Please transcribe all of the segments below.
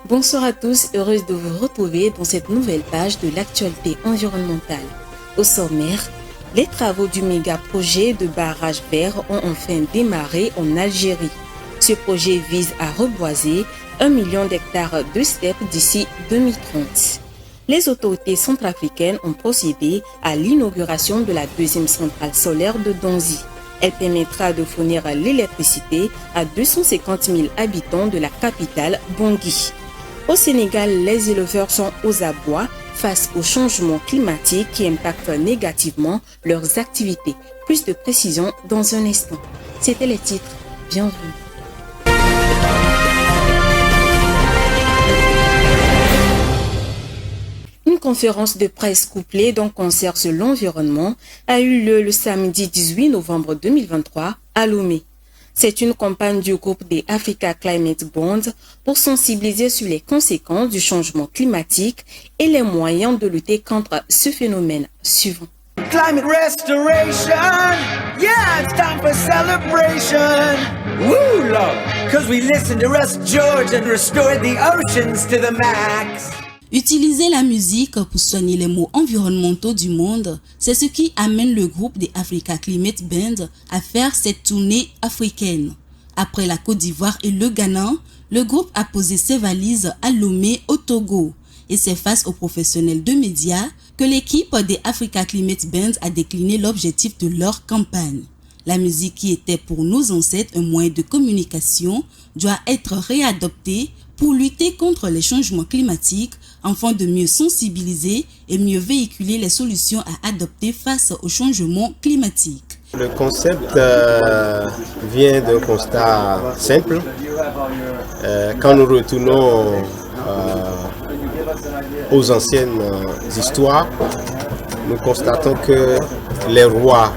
Bonsoir à tous, heureuse de vous retrouver dans cette nouvelle page de l'actualité environnementale. Au sommaire, les travaux du méga-projet de barrage vert ont enfin démarré en Algérie. Ce projet vise à reboiser 1 million d'hectares de steppes d'ici 2030. Les autorités centrafricaines ont procédé à l'inauguration de la deuxième centrale solaire de Donzi. Elle permettra de fournir l'électricité à 250 000 habitants de la capitale Bangui. Au Sénégal, les éleveurs sont aux abois face au changement climatique qui impacte négativement leurs activités. Plus de précisions dans un instant. C'était les titres. Bienvenue. Une conférence de presse couplée d'un concert sur l'environnement a eu lieu le samedi 18 novembre 2023 à Lomé. C'est une campagne du groupe des Africa Climate Bonds pour sensibiliser sur les conséquences du changement climatique et les moyens de lutter contre ce phénomène. Suivant. Climate restoration, yeah, it's time for celebration. Woo, Lord, cause we listened to Russ George and restored the oceans to the max. Utiliser la musique pour soigner les maux environnementaux du monde, c'est ce qui amène le groupe des Africa Climate Band à faire cette tournée africaine. Après la Côte d'Ivoire et le Ghana, le groupe a posé ses valises à Lomé au Togo. Et c'est face aux professionnels de médias que l'équipe des Africa Climate Band a décliné l'objectif de leur campagne. La musique qui était pour nos ancêtres un moyen de communication doit être réadoptée pour lutter contre les changements climatiques afin de mieux sensibiliser et mieux véhiculer les solutions à adopter face au changement climatique. Le concept vient d'un constat simple. Quand nous retournons aux anciennes histoires, nous constatons que les rois,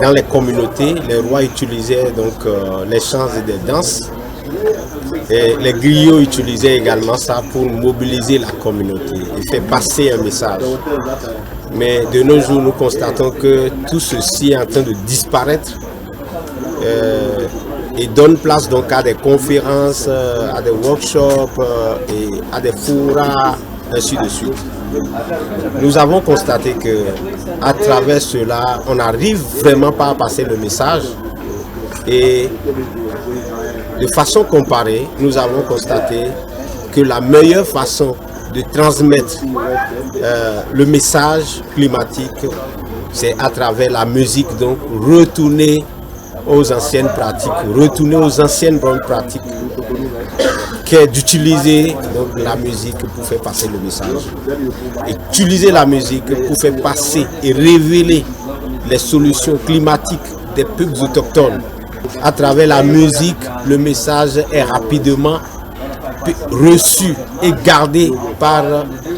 dans les communautés, les rois utilisaient donc les chants et des danses. Et les griots utilisaient également ça pour mobiliser la communauté et faire passer un message. Mais de nos jours, nous constatons que tout ceci est en train de disparaître et donne place donc à des conférences, à des workshops et à des forats, ainsi de suite. Nous avons constaté que à travers cela, on n'arrive vraiment pas à passer le message. Et de façon comparée, nous avons constaté que la meilleure façon de transmettre le message climatique, c'est à travers la musique. Donc, retourner aux anciennes pratiques, retourner aux anciennes bonnes pratiques, qui est d'utiliser donc la musique pour faire passer le message. Et utiliser la musique pour faire passer et révéler les solutions climatiques des peuples autochtones. À travers la musique, le message est rapidement reçu et gardé par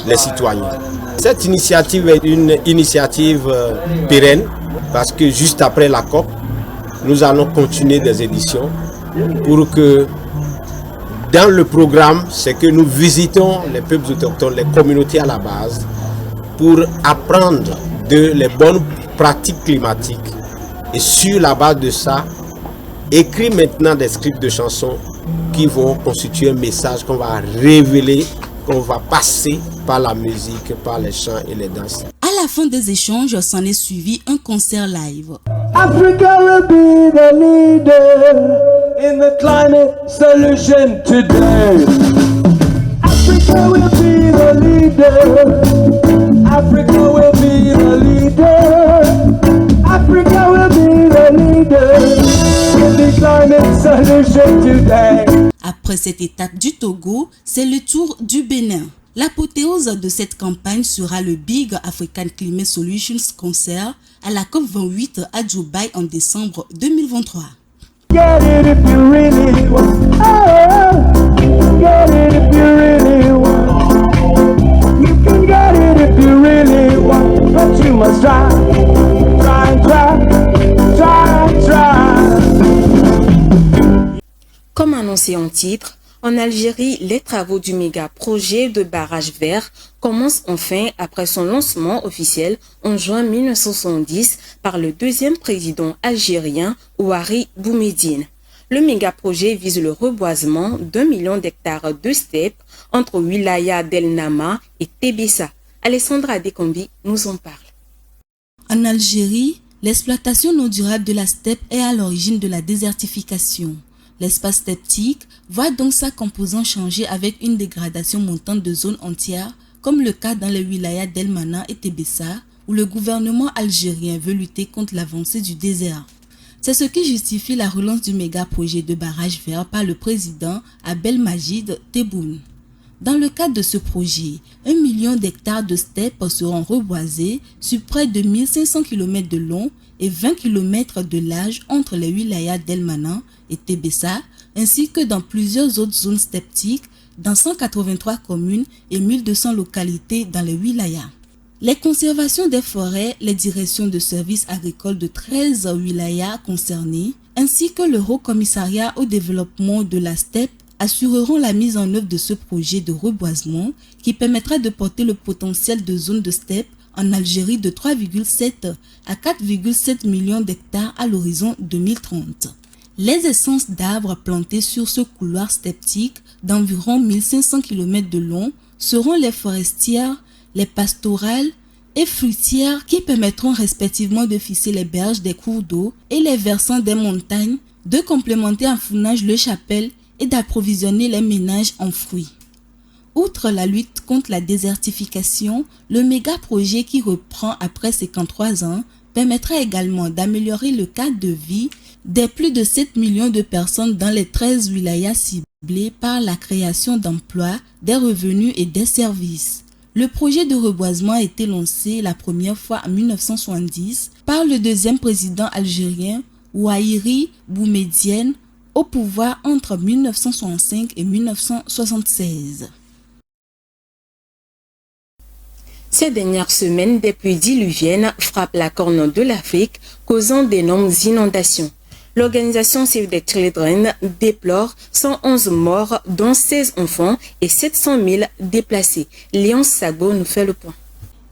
les citoyens. Cette initiative est une initiative pérenne parce que juste après la COP, nous allons continuer des éditions pour que dans le programme, c'est que nous visitons les peuples autochtones, les communautés à la base pour apprendre les bonnes pratiques climatiques et sur la base de ça, écrit maintenant des scripts de chansons qui vont constituer un message qu'on va révéler, qu'on va passer par la musique, par les chants et les danses. À la fin des échanges, s'en est suivi un concert live. Africa will be the leader in the climate solution today. Africa will be the leader. Africa will be the leader. Africa will be the leader. Après cette étape du Togo, c'est le tour du Bénin. L'apothéose de cette campagne sera le Big African Climate Solutions Concert à la COP28 à Dubaï en décembre 2023. Get it if you really want. Get it if you really want. You can get it if you really want. But you must try. Try and try. Try and try. Comme annoncé en titre, en Algérie, les travaux du méga-projet de barrage vert commencent enfin après son lancement officiel en juin 1970 par le deuxième président algérien Ouari Boumediene. Le méga-projet vise le reboisement d'1 million d'hectares de steppes entre Wilaya del Nama et Tébessa. Alessandra Adekombi nous en parle. En Algérie, l'exploitation non durable de la steppe est à l'origine de la désertification. L'espace stepptique voit donc sa composante changer avec une dégradation montante de zones entières, comme le cas dans les wilayas d'El Mana et Tébessa, où le gouvernement algérien veut lutter contre l'avancée du désert. C'est ce qui justifie la relance du méga-projet de barrage vert par le président Abdelmajid Tebboune. Dans le cadre de ce projet, 1 million d'hectares de steppes seront reboisés sur près de 1500 km de long et 20 km de large entre les wilayas d'El Mana et Tébessa, ainsi que dans plusieurs autres zones stepptiques dans 183 communes et 1200 localités dans les wilayas. Les conservations des forêts, les directions de services agricoles de 13 wilayas concernés, ainsi que le Haut Commissariat au développement de la steppe assureront la mise en œuvre de ce projet de reboisement qui permettra de porter le potentiel de zones de steppe en Algérie de 3,7 à 4,7 millions d'hectares à l'horizon 2030. Les essences d'arbres plantés sur ce couloir stepptique d'environ 1500 km de long seront les forestières, les pastorales et fruitières qui permettront respectivement de fisser les berges des cours d'eau et les versants des montagnes, de complémenter en fournage le chapelle et d'approvisionner les ménages en fruits. Outre la lutte contre la désertification, le méga-projet qui reprend après 53 ans permettra également d'améliorer le cadre de vie des plus de 7 millions de personnes dans les 13 wilayas ciblés par la création d'emplois, des revenus et des services. Le projet de reboisement a été lancé la première fois en 1970 par le deuxième président algérien Ouahiri Boumedienne au pouvoir entre 1965 et 1976. Ces dernières semaines, des pluies diluviennes frappent la corne de l'Afrique, causant d'énormes inondations. L'organisation Save the Children déplore 111 morts, dont 16 enfants et 700 000 déplacés. Léon Sabo nous fait le point.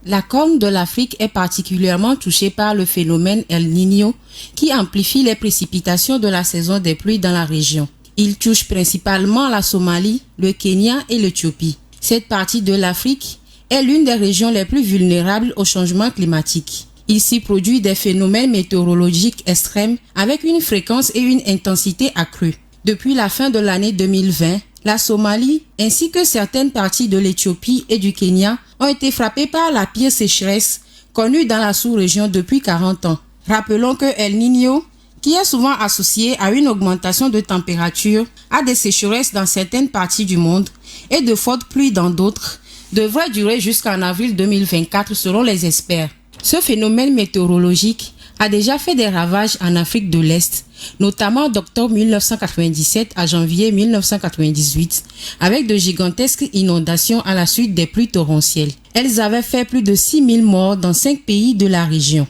La corne de l'Afrique est particulièrement touchée par le phénomène El Niño qui amplifie les précipitations de la saison des pluies dans la région. Il touche principalement la Somalie, le Kenya et l'Éthiopie. Cette partie de l'Afrique est l'une des régions les plus vulnérables au changement climatique. Il s'y produit des phénomènes météorologiques extrêmes avec une fréquence et une intensité accrues. Depuis la fin de l'année 2020, la Somalie ainsi que certaines parties de l'Éthiopie et du Kenya ont été frappées par la pire sécheresse connue dans la sous-région depuis 40 ans. Rappelons que El Niño, qui est souvent associé à une augmentation de température, a des sécheresses dans certaines parties du monde et de fortes pluies dans d'autres, devrait durer jusqu'en avril 2024 selon les experts. Ce phénomène météorologique a déjà fait des ravages en Afrique de l'Est, notamment d'octobre 1997 à janvier 1998, avec de gigantesques inondations à la suite des pluies torrentielles. Elles avaient fait plus de 6 000 morts dans 5 pays de la région.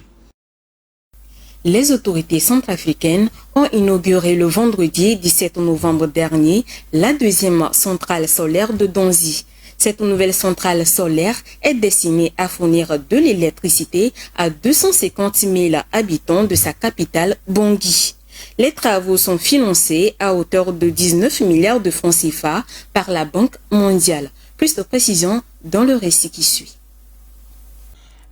Les autorités centrafricaines ont inauguré le vendredi 17 novembre dernier la deuxième centrale solaire de Donzi. Cette nouvelle centrale solaire est destinée à fournir de l'électricité à 250 000 habitants de sa capitale, Bangui. Les travaux sont financés à hauteur de 19 milliards de francs CFA par la Banque mondiale. Plus de précisions dans le récit qui suit.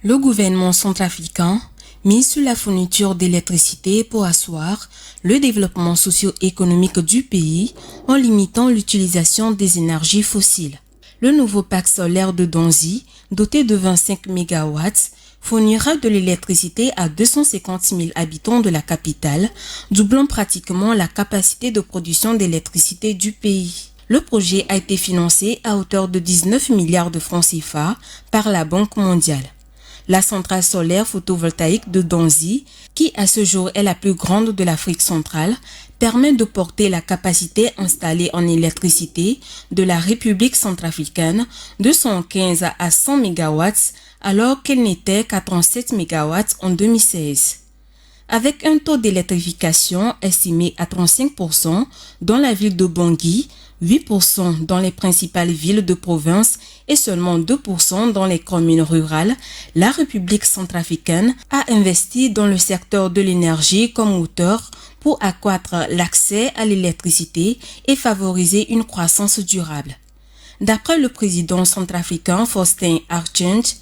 Le gouvernement centrafricain mise sur la fourniture d'électricité pour asseoir le développement socio-économique du pays en limitant l'utilisation des énergies fossiles. Le nouveau parc solaire de Donzi, doté de 25 MW, fournira de l'électricité à 250 000 habitants de la capitale, doublant pratiquement la capacité de production d'électricité du pays. Le projet a été financé à hauteur de 19 milliards de francs CFA par la Banque mondiale. La centrale solaire photovoltaïque de Donzi, qui à ce jour est la plus grande de l'Afrique centrale, permet de porter la capacité installée en électricité de la République centrafricaine de 115 à 100 MW alors qu'elle n'était qu'à 37 MW en 2016. Avec un taux d'électrification estimé à 35% dans la ville de Bangui, 8% dans les principales villes de province et seulement 2% dans les communes rurales, la République centrafricaine a investi dans le secteur de l'énergie comme moteur pour accroître l'accès à l'électricité et favoriser une croissance durable. D'après le président centrafricain Faustin Archange,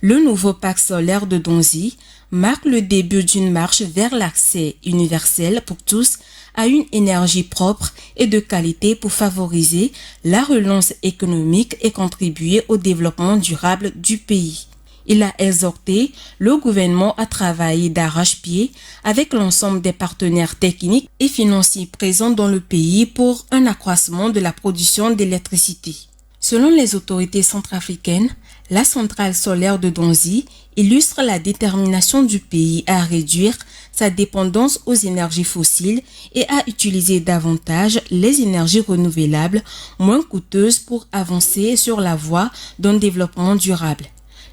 le nouveau parc solaire de Donzi marque le début d'une marche vers l'accès universel pour tous à une énergie propre et de qualité pour favoriser la relance économique et contribuer au développement durable du pays. Il a exhorté le gouvernement à travailler d'arrache-pied avec l'ensemble des partenaires techniques et financiers présents dans le pays pour un accroissement de la production d'électricité. Selon les autorités centrafricaines, la centrale solaire de Donzi illustre la détermination du pays à réduire sa dépendance aux énergies fossiles et à utiliser davantage les énergies renouvelables moins coûteuses pour avancer sur la voie d'un développement durable.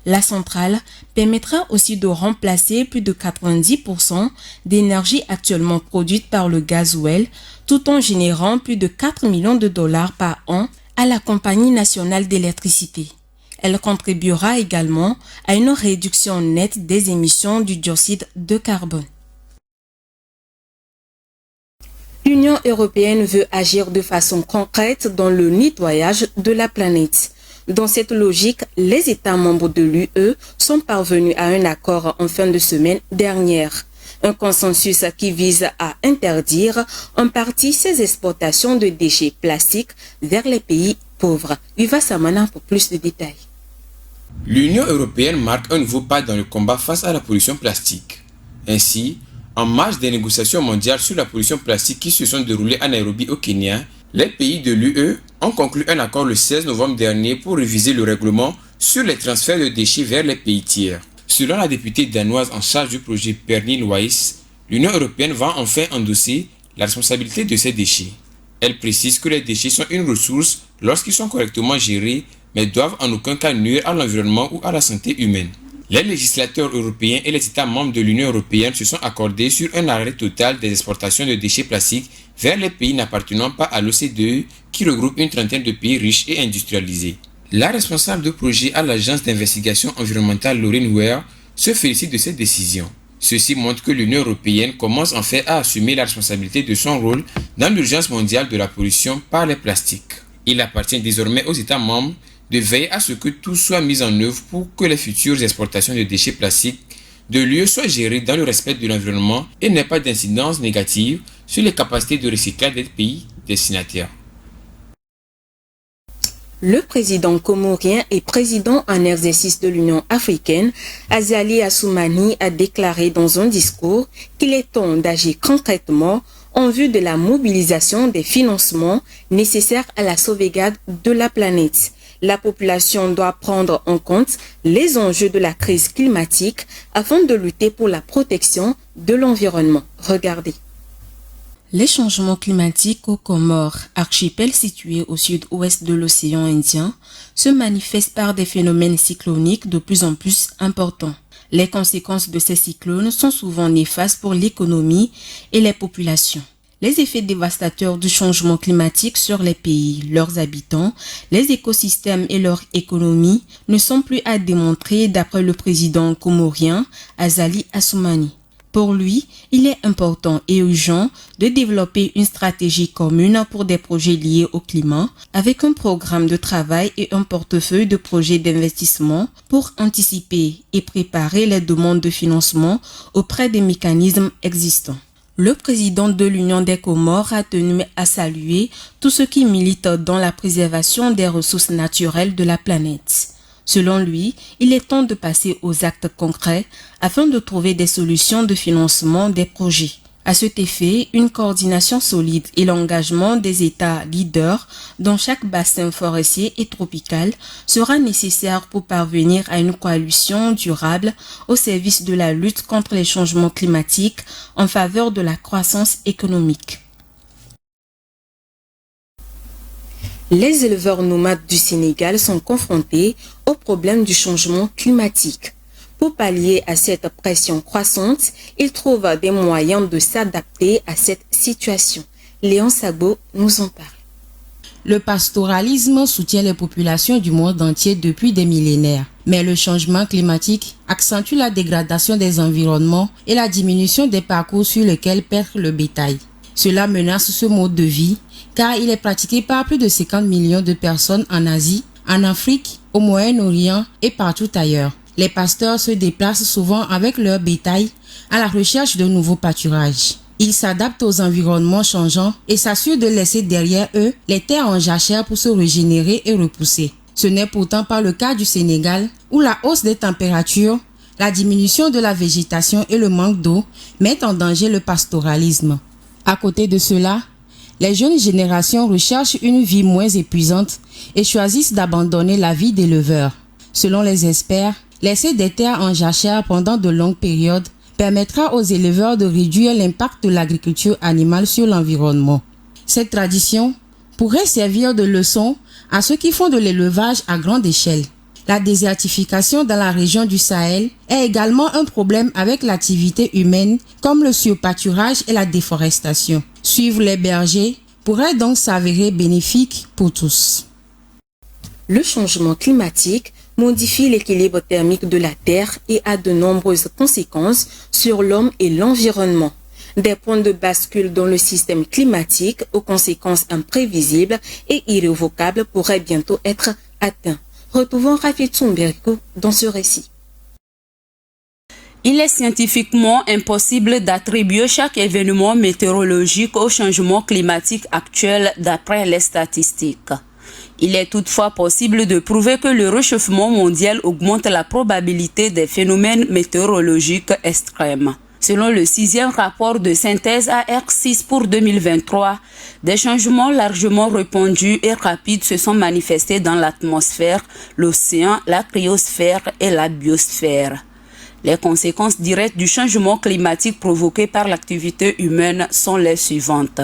La centrale permettra aussi de remplacer plus de 90% d'énergie actuellement produite par le gasoil, tout en générant plus de 4 millions de dollars par an à la Compagnie nationale d'électricité. Elle contribuera également à une réduction nette des émissions du dioxyde de carbone. L'Union européenne veut agir de façon concrète dans le nettoyage de la planète. Dans cette logique, les États membres de l'UE sont parvenus à un accord en fin de semaine dernière. Un consensus qui vise à interdire en partie ces exportations de déchets plastiques vers les pays pauvres. Viva Samana pour plus de détails. L'Union européenne marque un nouveau pas dans le combat face à la pollution plastique. Ainsi, en marge des négociations mondiales sur la pollution plastique qui se sont déroulées à Nairobi au Kenya, les pays de l'UE ont conclu un accord le 16 novembre dernier pour réviser le règlement sur les transferts de déchets vers les pays tiers. Selon la députée danoise en charge du projet Pernille Weiss, l'Union européenne va enfin endosser la responsabilité de ces déchets. Elle précise que les déchets sont une ressource lorsqu'ils sont correctement gérés, mais doivent en aucun cas nuire à l'environnement ou à la santé humaine. Les législateurs européens et les États membres de l'Union européenne se sont accordés sur un arrêt total des exportations de déchets plastiques vers les pays n'appartenant pas à l'OCDE qui regroupe une trentaine de pays riches et industrialisés. La responsable de projet à l'agence d'investigation environnementale Lauren Ware se félicite de cette décision. Ceci montre que l'Union européenne commence en fait à assumer la responsabilité de son rôle dans l'urgence mondiale de la pollution par les plastiques. Il appartient désormais aux États membres de veiller à ce que tout soit mis en œuvre pour que les futures exportations de déchets plastiques de l'UE soient gérées dans le respect de l'environnement et n'aient pas d'incidence négative sur les capacités de recyclage des pays destinataires. Le président comorien et président en exercice de l'Union africaine, Azali Assoumani, a déclaré dans un discours qu'il est temps d'agir concrètement en vue de la mobilisation des financements nécessaires à la sauvegarde de la planète. La population doit prendre en compte les enjeux de la crise climatique afin de lutter pour la protection de l'environnement. Regardez. Les changements climatiques aux Comores, archipel situé au sud-ouest de l'océan Indien, se manifestent par des phénomènes cycloniques de plus en plus importants. Les conséquences de ces cyclones sont souvent néfastes pour l'économie et les populations. Les effets dévastateurs du changement climatique sur les pays, leurs habitants, les écosystèmes et leur économie ne sont plus à démontrer d'après le président comorien Azali Assoumani. Pour lui, il est important et urgent de développer une stratégie commune pour des projets liés au climat, avec un programme de travail et un portefeuille de projets d'investissement pour anticiper et préparer les demandes de financement auprès des mécanismes existants. Le président de l'Union des Comores a tenu à saluer tous ceux qui militent dans la préservation des ressources naturelles de la planète. Selon lui, il est temps de passer aux actes concrets afin de trouver des solutions de financement des projets. À cet effet, une coordination solide et l'engagement des États leaders dans chaque bassin forestier et tropical sera nécessaire pour parvenir à une coalition durable au service de la lutte contre les changements climatiques en faveur de la croissance économique. Les éleveurs nomades du Sénégal sont confrontés au problème du changement climatique. Pour pallier à cette pression croissante, ils trouvent des moyens de s'adapter à cette situation. Léon Sabo nous en parle. Le pastoralisme soutient les populations du monde entier depuis des millénaires. Mais le changement climatique accentue la dégradation des environnements et la diminution des parcours sur lesquels perd le bétail. Cela menace ce mode de vie car il est pratiqué par plus de 50 millions de personnes en Asie, en Afrique, au Moyen-Orient et partout ailleurs. Les pasteurs se déplacent souvent avec leur bétail à la recherche de nouveaux pâturages. Ils s'adaptent aux environnements changeants et s'assurent de laisser derrière eux les terres en jachère pour se régénérer et repousser. Ce n'est pourtant pas le cas du Sénégal où la hausse des températures, la diminution de la végétation et le manque d'eau mettent en danger le pastoralisme. À côté de cela, les jeunes générations recherchent une vie moins épuisante et choisissent d'abandonner la vie d'éleveur. Selon les experts, laisser des terres en jachère pendant de longues périodes permettra aux éleveurs de réduire l'impact de l'agriculture animale sur l'environnement. Cette tradition pourrait servir de leçon à ceux qui font de l'élevage à grande échelle. La désertification dans la région du Sahel est également un problème avec l'activité humaine comme le surpâturage et la déforestation. Suivre les bergers pourrait donc s'avérer bénéfique pour tous. Le changement climatique modifie l'équilibre thermique de la Terre et a de nombreuses conséquences sur l'homme et l'environnement. Des points de bascule dans le système climatique aux conséquences imprévisibles et irrévocables pourraient bientôt être atteints. Retrouvons Rafi Tsumberiko dans ce récit. Il est scientifiquement impossible d'attribuer chaque événement météorologique au changement climatique actuel d'après les statistiques. Il est toutefois possible de prouver que le réchauffement mondial augmente la probabilité des phénomènes météorologiques extrêmes. Selon le 6e rapport de synthèse AR6 pour 2023, des changements largement répandus et rapides se sont manifestés dans l'atmosphère, l'océan, la cryosphère et la biosphère. Les conséquences directes du changement climatique provoqué par l'activité humaine sont les suivantes.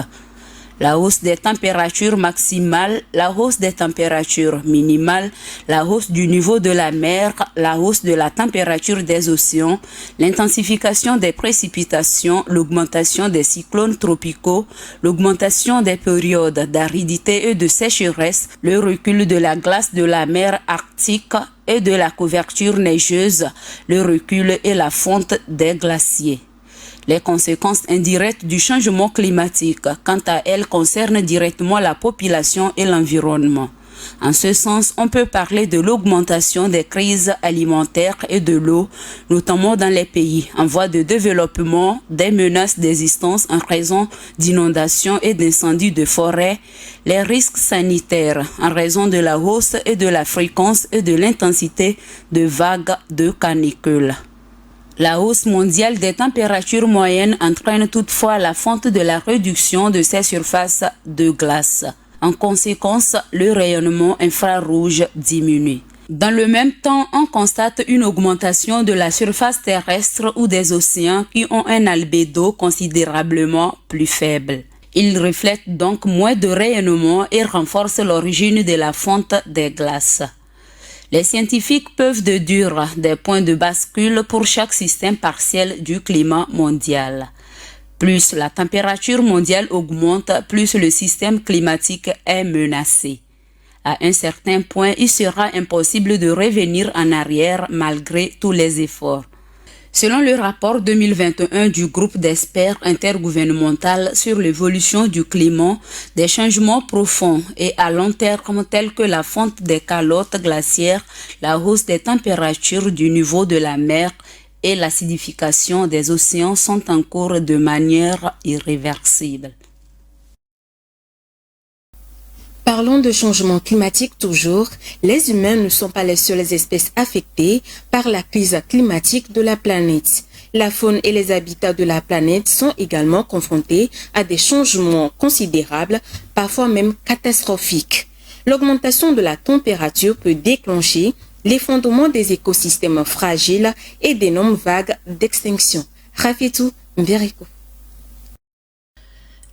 La hausse des températures maximales, la hausse des températures minimales, la hausse du niveau de la mer, la hausse de la température des océans, l'intensification des précipitations, l'augmentation des cyclones tropicaux, l'augmentation des périodes d'aridité et de sécheresse, le recul de la glace de la mer Arctique et de la couverture neigeuse, le recul et la fonte des glaciers. Les conséquences indirectes du changement climatique, quant à elles, concernent directement la population et l'environnement. En ce sens, on peut parler de l'augmentation des crises alimentaires et de l'eau, notamment dans les pays en voie de développement, des menaces d'existence en raison d'inondations et d'incendies de forêt, les risques sanitaires en raison de la hausse et de la fréquence et de l'intensité de vagues de canicule. La hausse mondiale des températures moyennes entraîne toutefois la fonte de la réduction de ces surfaces de glace. En conséquence, le rayonnement infrarouge diminue. Dans le même temps, on constate une augmentation de la surface terrestre ou des océans qui ont un albédo considérablement plus faible. Ils reflètent donc moins de rayonnement et renforcent l'origine de la fonte des glaces. Les scientifiques peuvent déduire des points de bascule pour chaque système partiel du climat mondial. Plus la température mondiale augmente, plus le système climatique est menacé. À un certain point, il sera impossible de revenir en arrière malgré tous les efforts. Selon le rapport 2021 du groupe d'experts intergouvernemental sur l'évolution du climat, des changements profonds et à long terme tels que la fonte des calottes glaciaires, la hausse des températures du niveau de la mer et l'acidification des océans sont en cours de manière irréversible. Parlons de changement climatique toujours, les humains ne sont pas les seules espèces affectées par la crise climatique de la planète. La faune et les habitats de la planète sont également confrontés à des changements considérables, parfois même catastrophiques. L'augmentation de la température peut déclencher l'effondrement des écosystèmes fragiles et d'énormes vagues d'extinction. Rafitou Mberiko.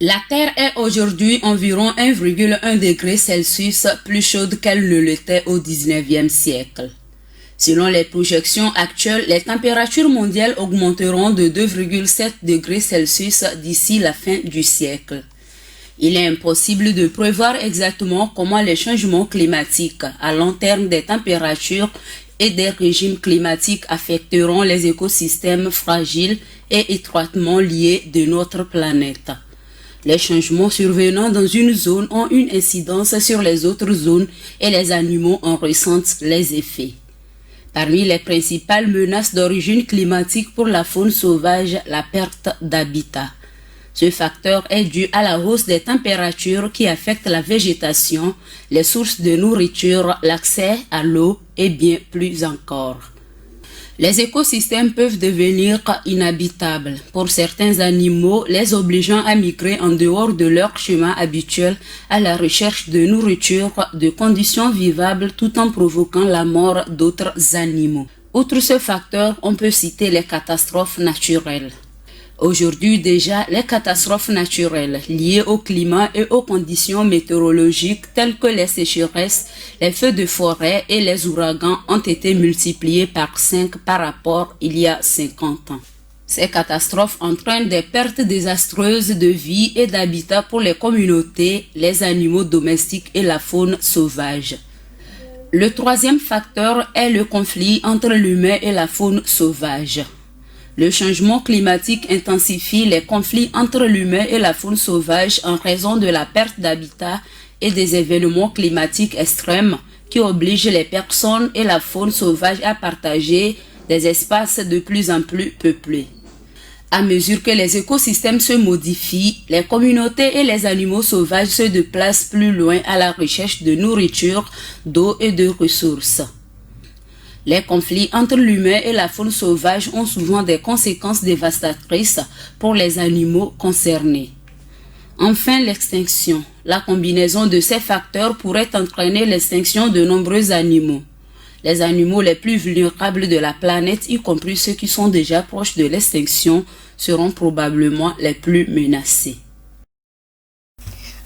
La Terre est aujourd'hui environ 1,1 degré Celsius plus chaude qu'elle ne l'était au 19e siècle. Selon les projections actuelles, les températures mondiales augmenteront de 2,7 degrés Celsius d'ici la fin du siècle. Il est impossible de prévoir exactement comment les changements climatiques à long terme des températures et des régimes climatiques affecteront les écosystèmes fragiles et étroitement liés de notre planète. Les changements survenant dans une zone ont une incidence sur les autres zones et les animaux en ressentent les effets. Parmi les principales menaces d'origine climatique pour la faune sauvage, la perte d'habitat. Ce facteur est dû à la hausse des températures qui affecte la végétation, les sources de nourriture, l'accès à l'eau et bien plus encore. Les écosystèmes peuvent devenir inhabitables pour certains animaux, les obligeant à migrer en dehors de leur chemin habituel à la recherche de nourriture, de conditions vivables tout en provoquant la mort d'autres animaux. Outre ce facteur, on peut citer les catastrophes naturelles. Aujourd'hui déjà, les catastrophes naturelles liées au climat et aux conditions météorologiques telles que les sécheresses, les feux de forêt et les ouragans ont été multipliés par 5 par rapport il y a 50 ans. Ces catastrophes entraînent des pertes désastreuses de vie et d'habitat pour les communautés, les animaux domestiques et la faune sauvage. Le troisième facteur est le conflit entre l'humain et la faune sauvage. Le changement climatique intensifie les conflits entre l'humain et la faune sauvage en raison de la perte d'habitat et des événements climatiques extrêmes qui obligent les personnes et la faune sauvage à partager des espaces de plus en plus peuplés. À mesure que les écosystèmes se modifient, les communautés et les animaux sauvages se déplacent plus loin à la recherche de nourriture, d'eau et de ressources. Les conflits entre l'humain et la faune sauvage ont souvent des conséquences dévastatrices pour les animaux concernés. Enfin, l'extinction. La combinaison de ces facteurs pourrait entraîner l'extinction de nombreux animaux. Les animaux les plus vulnérables de la planète, y compris ceux qui sont déjà proches de l'extinction, seront probablement les plus menacés.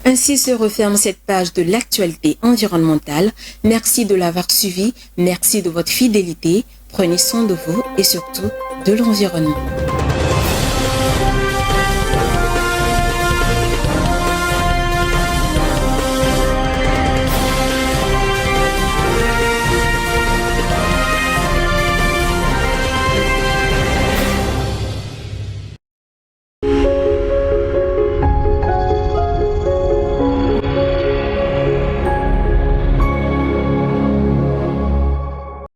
Ainsi se referme cette page de l'actualité environnementale. Merci de l'avoir suivi, merci de votre fidélité. Prenez soin de vous et surtout de l'environnement.